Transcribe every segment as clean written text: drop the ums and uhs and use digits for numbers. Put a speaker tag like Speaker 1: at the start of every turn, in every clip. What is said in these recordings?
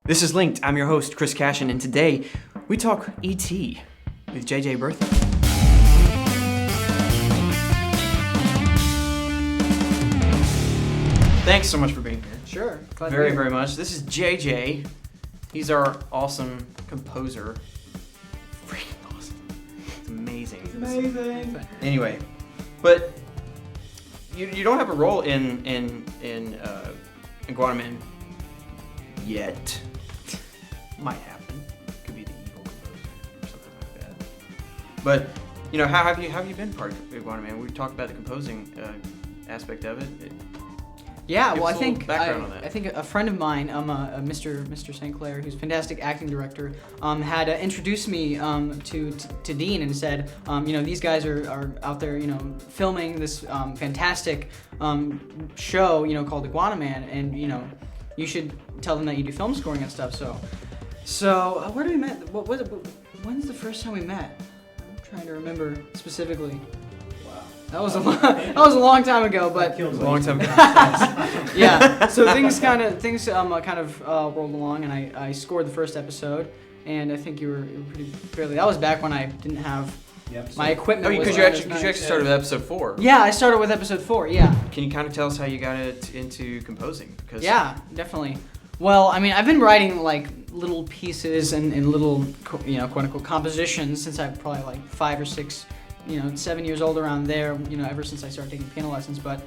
Speaker 1: This is Linked. I'm your host, Chris Cashon, and today we talk E.T. with JJ Bertha. Thanks so much for being here.
Speaker 2: Sure.
Speaker 1: Very much. This is JJ. He's our awesome composer. Freaking awesome. It's amazing.
Speaker 2: It's amazing.
Speaker 1: Anyway, but you don't have a role in Guanaman yet. Might happen. Could be the evil composer or something like that. But how have you been part of Guanaman? We talked about the composing aspect of it.
Speaker 2: Yeah, well, I think a friend of mine, Mr. St. Clair, who's a fantastic acting director, had introduced me to Dean and said, these guys are out there, filming this fantastic show, called The Guanaman, and you should tell them that you do film scoring and stuff. So where did we met? When's the first time we met? I'm trying to remember specifically. That was a long time ago, but
Speaker 1: a long time ago.
Speaker 2: Yeah. So things kind of rolled along, and I scored the first episode, and I think you were pretty fairly. That was back when I didn't have my equipment.
Speaker 1: Oh, because you actually started with episode 4.
Speaker 2: Yeah, I started with episode 4. Yeah.
Speaker 1: Can you kind of tell us how you got into composing?
Speaker 2: Yeah, definitely. Well, I mean, I've been writing like little pieces and little quote unquote compositions since I'm probably like 5 or 6. 7 years old around there, ever since I started taking piano lessons. But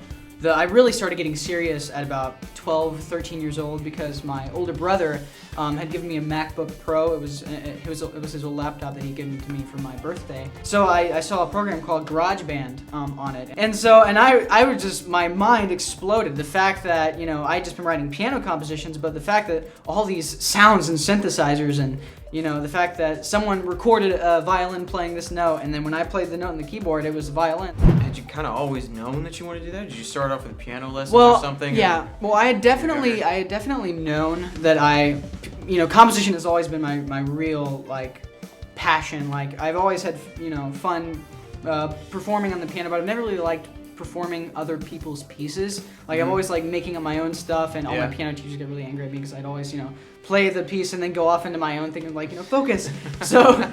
Speaker 2: I really started getting serious at about 12, 13 years old because my older brother had given me a MacBook Pro. It was his old laptop that he'd given to me for my birthday. So I saw a program called GarageBand on it. And I was just, my mind exploded. The fact that, I'd just been writing piano compositions, but the fact that all these sounds and synthesizers and the fact that someone recorded a violin playing this note, and then when I played the note on the keyboard, it was a violin.
Speaker 1: Had you kind of always known that you wanted to do that? Did you start off with piano lessons or something?
Speaker 2: Yeah. Well, I had definitely known that composition has always been my real passion. I've always had fun performing on the piano, but I've never really liked performing other people's pieces. I've always liked making up my own stuff, and all my piano teachers get really angry at me because I'd always play the piece and then go off into my own thing and focus. So,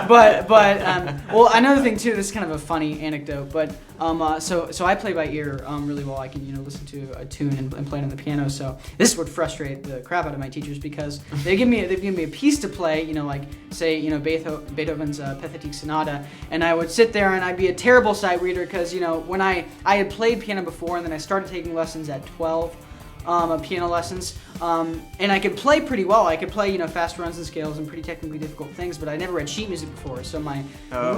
Speaker 2: well, another thing too. This is kind of a funny anecdote, but so I play by ear really well. I can listen to a tune and play it on the piano. So this would frustrate the crap out of my teachers because they've given me a piece to play. Say Beethoven's Pathetique Sonata, and I would sit there and I'd be a terrible sight reader because when I had played piano before and then I started taking lessons at 12. Piano lessons, and I could play pretty well. I could play, fast runs and scales and pretty technically difficult things, but I never read sheet music before, so my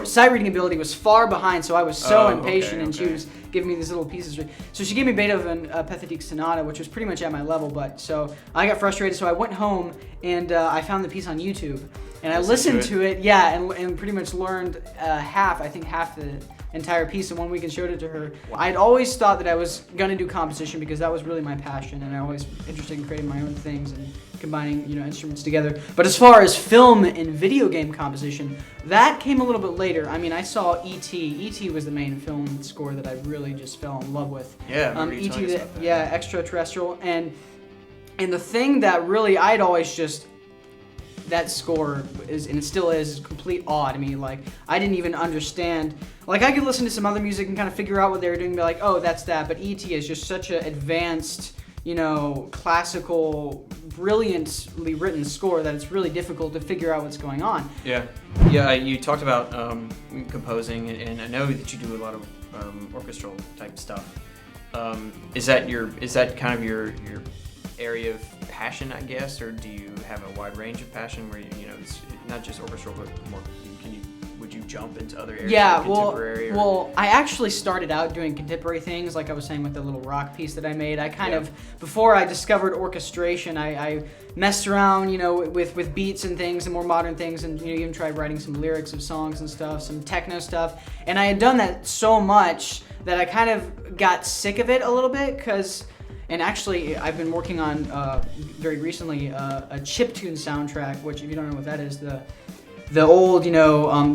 Speaker 2: sight reading ability was far behind, so I was so impatient, and she was giving me these little pieces. So she gave me Beethoven Pathetique Sonata, which was pretty much at my level, but so I got frustrated, so I went home and I found the piece on YouTube, and I listened to it, and pretty much learned half the entire piece in 1 week and showed it to her. I'd always thought that I was going to do composition because that was really my passion, and I always interested in creating my own things and combining instruments together. But as far as film and video game composition, that came a little bit later. I mean, I saw E.T. E.T. was the main film score that I really just fell in love with.
Speaker 1: Yeah,
Speaker 2: E.T. Extra-Terrestrial, and the thing that really I'd always just. That score is, and it still is, complete awe to me. I didn't even understand. I could listen to some other music and kind of figure out what they were doing and be like, oh, that's that. But E.T. is just such an advanced, classical, brilliantly written score that it's really difficult to figure out what's going on.
Speaker 1: Yeah. You talked about composing, and I know that you do a lot of orchestral type stuff. Is that kind of your area of passion, I guess, or do you have a wide range of passion where it's not just orchestral, but more? Would you jump into other areas?
Speaker 2: Yeah,
Speaker 1: like contemporary?
Speaker 2: Well, I actually started out doing contemporary things, like I was saying with the little rock piece that I made. I kind of, before I discovered orchestration, I messed around, with beats and things and more modern things, and even tried writing some lyrics of songs and stuff, some techno stuff, and I had done that so much that I kind of got sick of it a little bit because. And actually, I've been working on, very recently, a chiptune soundtrack, which, if you don't know what that is, the old,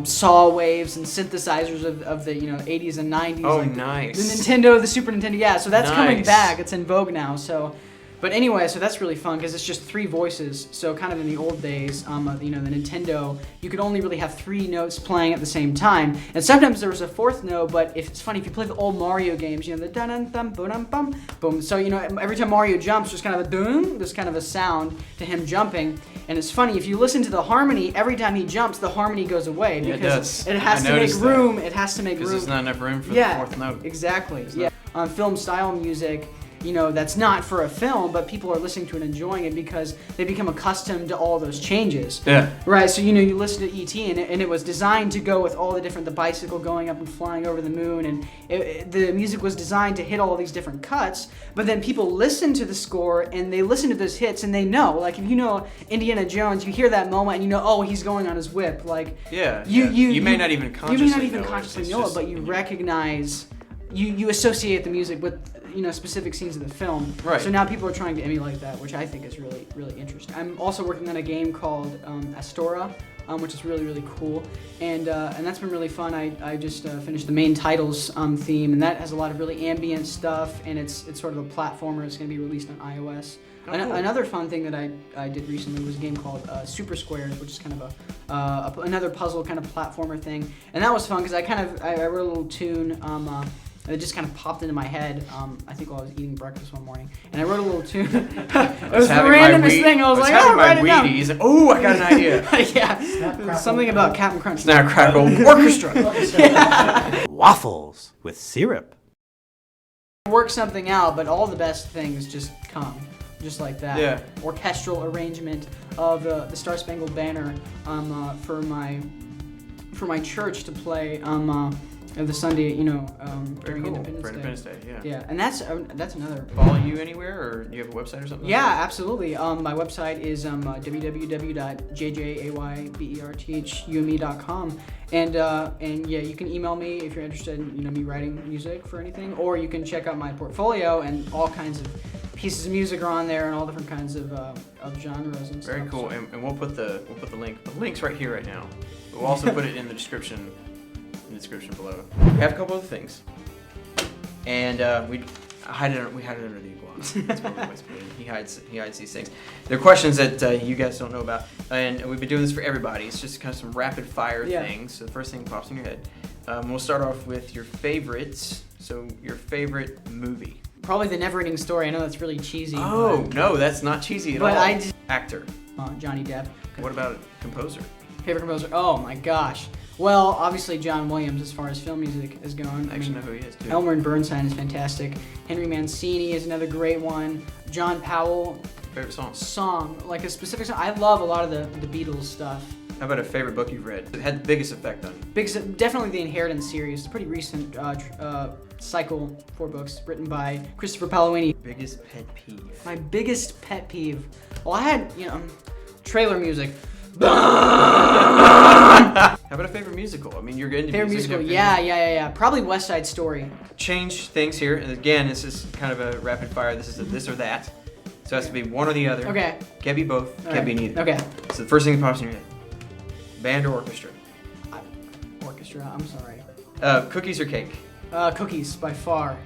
Speaker 2: saw waves and synthesizers of the, 80s and 90s.
Speaker 1: Oh, nice.
Speaker 2: The Nintendo, the Super Nintendo, yeah. So that's coming back. It's in vogue now. So But anyway, so that's really fun because it's just 3 voices. So kind of in the old days, the Nintendo, you could only really have 3 notes playing at the same time. And sometimes there was a 4th note, but it's funny, if you play the old Mario games, the dun dun dun boom bum boom. So, every time Mario jumps, there's kind of a dun, there's kind of a sound to him jumping. And it's funny, if you listen to the harmony, every time he jumps, the harmony goes away. Because it has to make room. It has to make room.
Speaker 1: Because there's not enough room for the 4th note.
Speaker 2: Exactly. On film style music, that's not for a film, but people are listening to it and enjoying it because they become accustomed to all those changes.
Speaker 1: Yeah.
Speaker 2: Right, so you listen to E.T. and it was designed to go with all the bicycle going up and flying over the moon, and the music was designed to hit all these different cuts, but then people listen to the score and they listen to those hits and they know, like if you know Indiana Jones, you hear that moment and oh, he's going on his whip, like
Speaker 1: you may not even consciously
Speaker 2: know it, but you recognize, you associate the music with specific scenes of the film.
Speaker 1: Right.
Speaker 2: So now people are trying to emulate that, which I think is really, really interesting. I'm also working on a game called Astora, which is really, really cool, and that's been really fun. I just finished the main titles theme, and that has a lot of really ambient stuff, and it's sort of a platformer. It's going to be released on iOS.
Speaker 1: Oh, cool.
Speaker 2: Another fun thing that I did recently was a game called Super Squares, which is kind of another puzzle kind of platformer thing, and that was fun because I wrote a little tune. It just kind of popped into my head, I think while I was eating breakfast one morning. And I wrote a little tune. It was the randomest thing. I was like, write it down.
Speaker 1: He's like, oh, I got an idea.
Speaker 2: Yeah, something about Captain Crunch.
Speaker 1: Snap, crackle, orchestra.
Speaker 3: Waffles with syrup.
Speaker 2: Work something out, but all the best things just come. Just like that.
Speaker 1: Yeah.
Speaker 2: Orchestral arrangement of the Star Spangled Banner for my church to play the Sunday, during Independence Day. Yeah, and that's another.
Speaker 1: Follow you anywhere, or do you have a website or something?
Speaker 2: Yeah, absolutely. My website is www.jjayberthume.com, and yeah, you can email me if you're interested in me writing music for anything, or you can check out my portfolio, and all kinds of pieces of music are on there, and all different kinds of genres and stuff.
Speaker 1: Very cool, and we'll put the link. The link's right here right now. We'll also put it in the description. Below. We have a couple other things, and we hide it under the iguana. That's what we always put in. He hides these things. They're questions that you guys don't know about, and we've been doing this for everybody. It's just kind of some rapid fire things. So the first thing that pops in your head. We'll start off with your favorites. So your favorite movie.
Speaker 2: Probably The Never-Ending Story. I know that's really cheesy.
Speaker 1: Oh no, that's not cheesy at all. Actor.
Speaker 2: Johnny Depp.
Speaker 1: What about composer?
Speaker 2: Favorite composer? Oh my gosh. Well, obviously John Williams as far as film music is going.
Speaker 1: I actually know who he is too.
Speaker 2: Elmer and Bernstein is fantastic. Henry Mancini is another great one. John Powell.
Speaker 1: Favorite song?
Speaker 2: Like a specific song. I love a lot of the Beatles stuff.
Speaker 1: How about a favorite book you've read? It had the biggest effect on you.
Speaker 2: Definitely the Inheritance series. It's a pretty recent cycle, 4 books written by Christopher Paolini.
Speaker 1: Biggest pet peeve?
Speaker 2: My biggest pet peeve. Well, I had, trailer music.
Speaker 1: How about a favorite musical? I mean, you're into
Speaker 2: favorite musical. Yeah. Probably West Side Story. Change
Speaker 1: things here. And again, this is kind of a rapid fire. This is a this or that. So it has to be one or the other.
Speaker 2: Okay.
Speaker 1: Can't be both. Can't be neither.
Speaker 2: Okay.
Speaker 1: So the first thing that pops in your head. Band or orchestra?
Speaker 2: Orchestra. I'm sorry.
Speaker 1: Cookies or cake?
Speaker 2: Cookies, by far.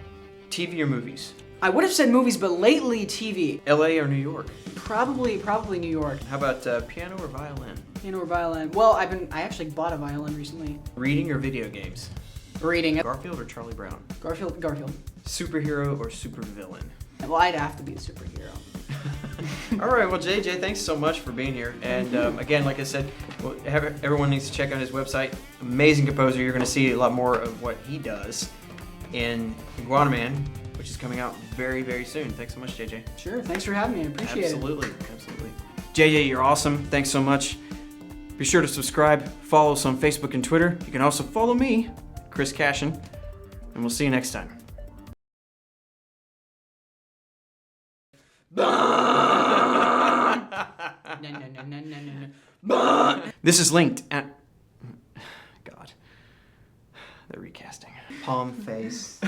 Speaker 1: TV or movies?
Speaker 2: I would have said movies, but lately TV.
Speaker 1: LA or New York?
Speaker 2: Probably New York.
Speaker 1: How about piano or violin?
Speaker 2: Piano or violin? Well, I actually bought a violin recently.
Speaker 1: Reading or video games?
Speaker 2: Reading.
Speaker 1: Garfield or Charlie Brown?
Speaker 2: Garfield.
Speaker 1: Superhero or supervillain?
Speaker 2: Well, I'd have to be a superhero.
Speaker 1: All right, well, JJ, thanks so much for being here. And again, like I said, everyone needs to check out his website. Amazing composer. You're going to see a lot more of what he does in Iguana Man, which is coming out very, very soon. Thanks so much, JJ.
Speaker 2: Sure. Thanks for having me. I appreciate it.
Speaker 1: Absolutely. JJ, you're awesome. Thanks so much. Be sure to subscribe, follow us on Facebook and Twitter. You can also follow me, Chris Cashon, and we'll see you next time. This is linked at... God. They're recasting. Palm face.